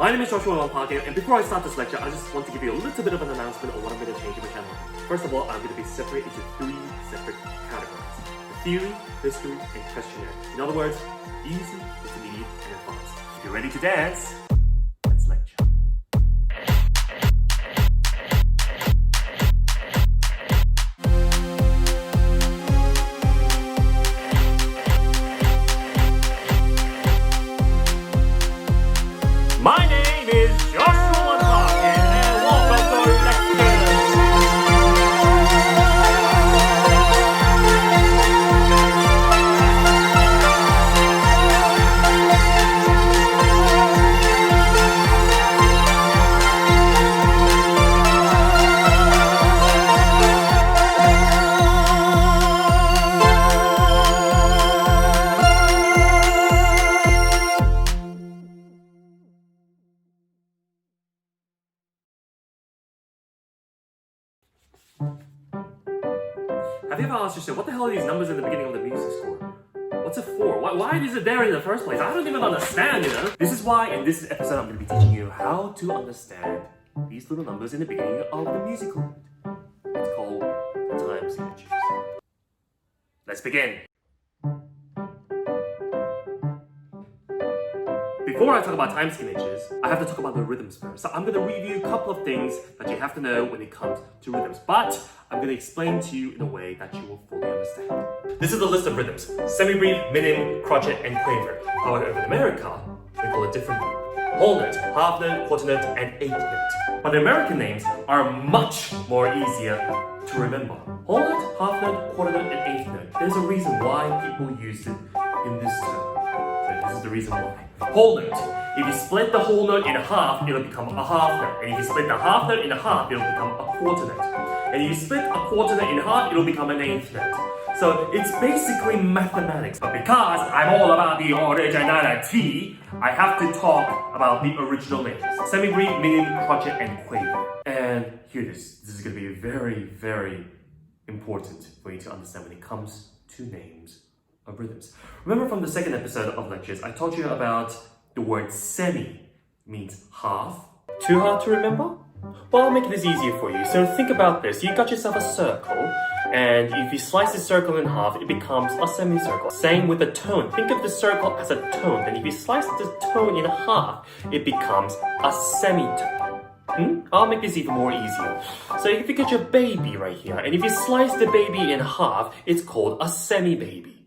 My name is Joshua Parker, and before I start this lecture, I just want to give you a little bit of an announcement on what I'm going to change in my channel. First of all, I'm going to be separated into 3 separate categories: the theory, history, and questionnaire. In other words, easy, intermediate, and advanced. If you're ready to dance, let's lecture. My name is Joshua Parker, and welcome to lecture. Have you ever asked yourself, what the hell are these numbers in the beginning of the music score? What's it for? Why is it there in the first place? I don't even understand, you know? This is why in this episode I'm going to be teaching you how to understand these little numbers in the beginning of the musical note. It's called the time signatures. Let's begin. Before I talk about time signatures, I have to talk about the rhythms first. So I'm going to review a couple of things that you have to know when it comes to rhythms. But I'm going to explain to you in a way that you will fully understand. This is the list of rhythms: semi-brief, minim, crotchet, and quaver. However, in America, we call it different: whole note, half note, quarter note, and eighth note. But the American names are much more easier to remember: whole note, half note, quarter note, and eighth note. There's a reason why people use it in this term. So this is the reason why. Whole note. If you split the whole note in half, it'll become a half note. And if you split the half note in half, it'll become a quarter note. And if you split a quarter note in half, it'll become an eighth note. So it's basically mathematics. But because I'm all about the originality, I have to talk about the original names: semi-brief, minim, crotchet, and quaver. And here it is. This is going to be very, very important for you to understand when it comes to names of rhythms. Remember from the second episode of lectures, I told you about the word semi means half. Too hard to remember? Well, I'll make this easier for you. So think about this. You got yourself a circle, and if you slice the circle in half, it becomes a semicircle. Same with the tone. Think of the circle as a tone. Then if you slice the tone in half, it becomes a semitone. I'll make this even more easier. So if you get your baby right here, and if you slice the baby in half, it's called a semi-baby.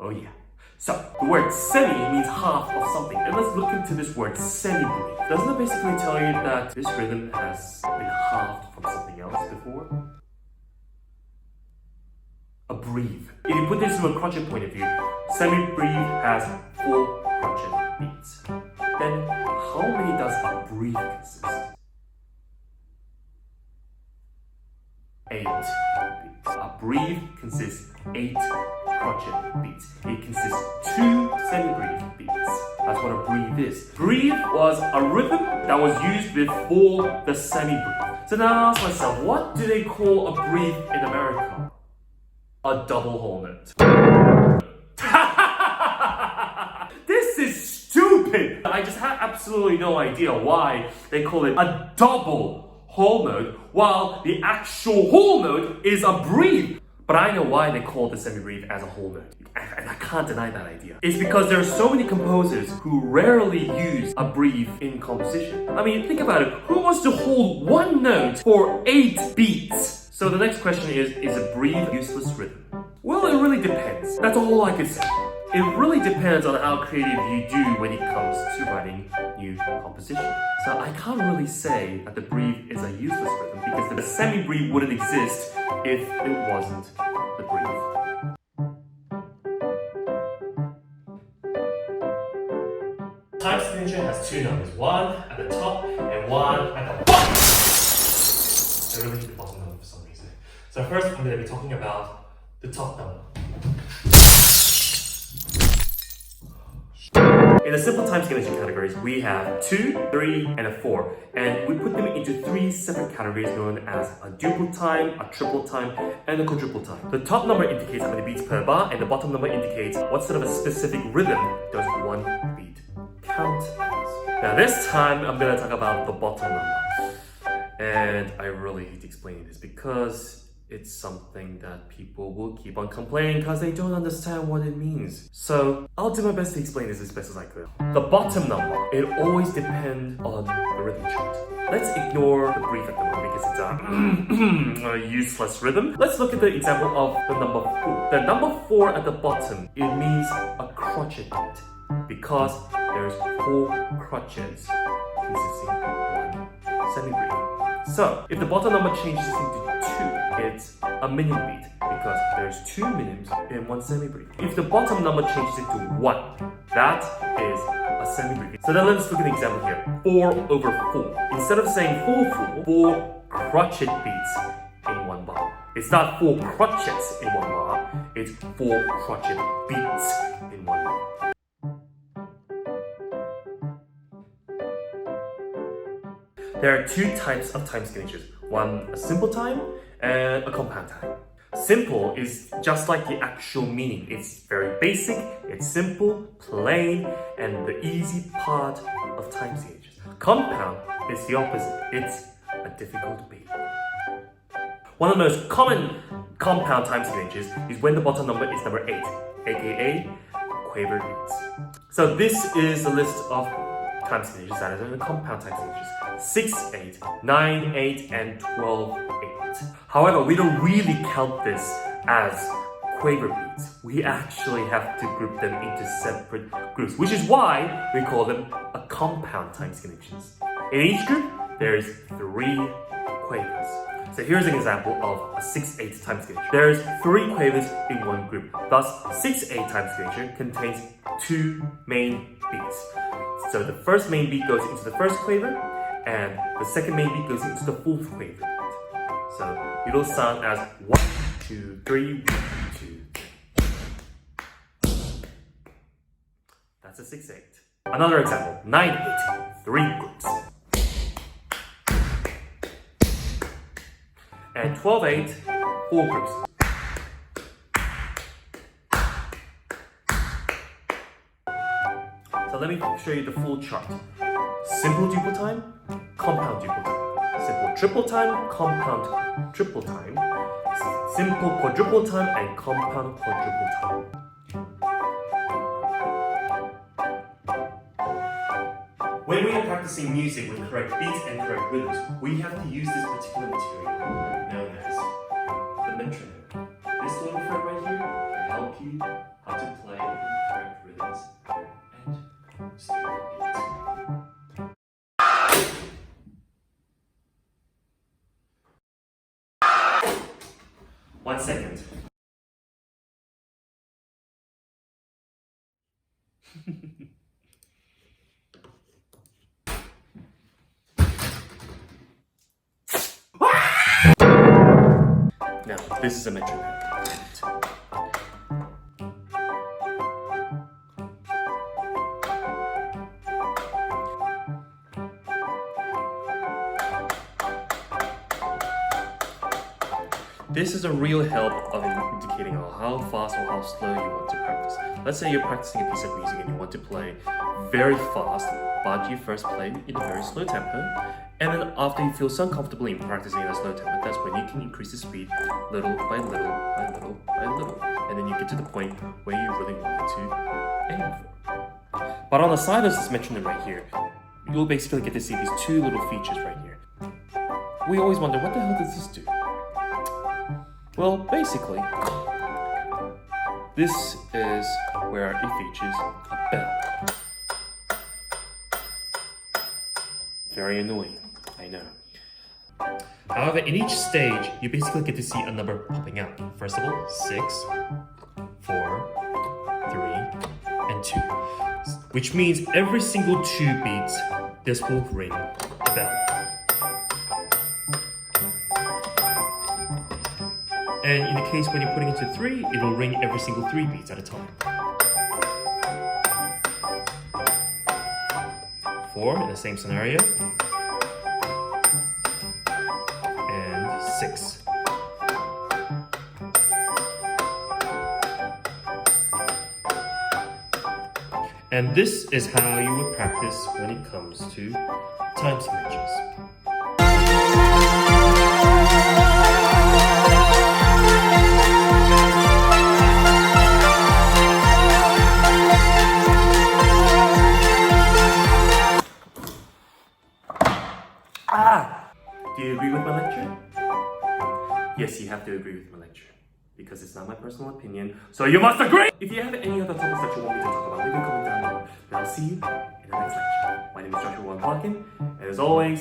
Oh yeah. So, the word semi means half of something. And let's look into this word semi-brief. Doesn't it basically tell you that this rhythm has been halved from something else before? A brief. If you put this from a crotchet point of view, semi-brief has 4 crotchet beats. Then, how many does a brief consist? 8 beats. A brief consists 8 crotchet beats. It consists 2 semi-brief beats. That's what a brief is. Brief was a rhythm that was used before the semi-brief. So now I ask myself, what do they call a brief in America? A double whole note. This is stupid! I just had absolutely no idea why they call it a double whole note while the actual whole note is a brief. But I know why they call the semi-brief as a whole note. And I can't deny that idea. It's because there are so many composers who rarely use a brief in composition. I mean, think about it. Who wants to hold one note for 8 beats? So the next question is a brief useless rhythm? Well, it really depends. That's all I can say. It really depends on how creative you do when it comes to writing new composition. So I can't really say that the brief is a useless rhythm because the semi-brief wouldn't exist if it wasn't the brief. Time signature has 2 numbers, one at the top and one at the bottom. I really need the bottom number for some reason. So first I'm going to be talking about the top number. In the simple time signature categories, we have 2, 3, and a 4. And we put them into 3 separate categories known as a duple time, a triple time, and a quadruple time. The top number indicates how many beats per bar, and the bottom number indicates what sort of a specific rhythm does one beat count as. Now this time, I'm gonna talk about the bottom number. And I really hate explaining this because it's something that people will keep on complaining because they don't understand what it means. So I'll do my best to explain this as best as I could. The bottom number, it always depends on the rhythm chart. Let's ignore the brief at the moment because it's a useless rhythm. Let's look at the example of the number 4. The number 4 at the bottom, it means a crotchet beat because there's 4 crotchets consisting of 1 semi-brief. So if the bottom number changes into 2, it's a minim beat because there's 2 minims in 1 semi-brief. If the bottom number changes into 1, that is a semi-brief. So then let's look at an example here. 4 over 4. Instead of saying 4 crotchet beats in 1 bar. It's not 4 crotchets in 1 bar, it's 4 crotchet beats in 1 bar. There are 2 types of time signatures. One, a simple time, and a compound time. Simple is just like the actual meaning. It's very basic, it's simple, plain, and the easy part of time signatures. Compound is the opposite. It's a difficult beat. One of the most common compound time signatures is when the bottom number is number 8, aka quaver beats. So this is the list of time signatures that are the compound time signatures. 6/8, 9/8, and 12/8. However, we don't really count this as quaver beats. We actually have to group them into separate groups, which is why we call them a compound time signatures. In each group, there is 3 quavers. So here's an example of a 6/8 time signature. There's 3 quavers in one group. Thus, 6/8 time signature contains 2 main beats. So the first main beat goes into the first quaver, and the second main beat goes into the 4th quaver beat. So it'll sound as 1, 2, 3, 1, 2, 3. That's a 6/8. Another example, 9/8, 3 groups. And 12/8, 4 groups. So let me show you the full chart. Simple duple time, compound duple time. Simple triple time, compound triple time. Simple quadruple time, and compound quadruple time. When we are practicing music with correct beats and correct rhythms, we have to use this particular material known as the metronome. This little thread right here can help you how to play correct rhythms and stable beats. 1 second. Now, this is a metronome. This is a real help of indicating how fast or how slow you want to practice. Let's say you're practicing a piece of music and you want to play very fast, but you first play in a very slow tempo, and then after you feel so comfortable in practicing in a slow tempo, that's when you can increase the speed little by little by little by little, and then you get to the point where you really want to aim for. But on the side of this metronome right here, you'll basically get to see these 2 little features right here. We always wonder, what the hell does this do? Well, basically, this is where it features a bell. Very annoying, I know. However, in each stage, you basically get to see a number popping out. First of all, 6, 4, 3, and 2. Which means every single 2 beats, this will ring a bell. And in the case when you're putting it to 3, it'll ring every single 3 beats at a time. 4 in the same scenario. And 6. And this is how you would practice when it comes to time signatures. Do you agree with my lecture? Yes, you have to agree with my lecture, because it's not my personal opinion, so you must agree! If you have any other topics that you want me to talk about, leave a comment down below, and I'll see you in the next lecture. My name is Joshua Parkin, and as always,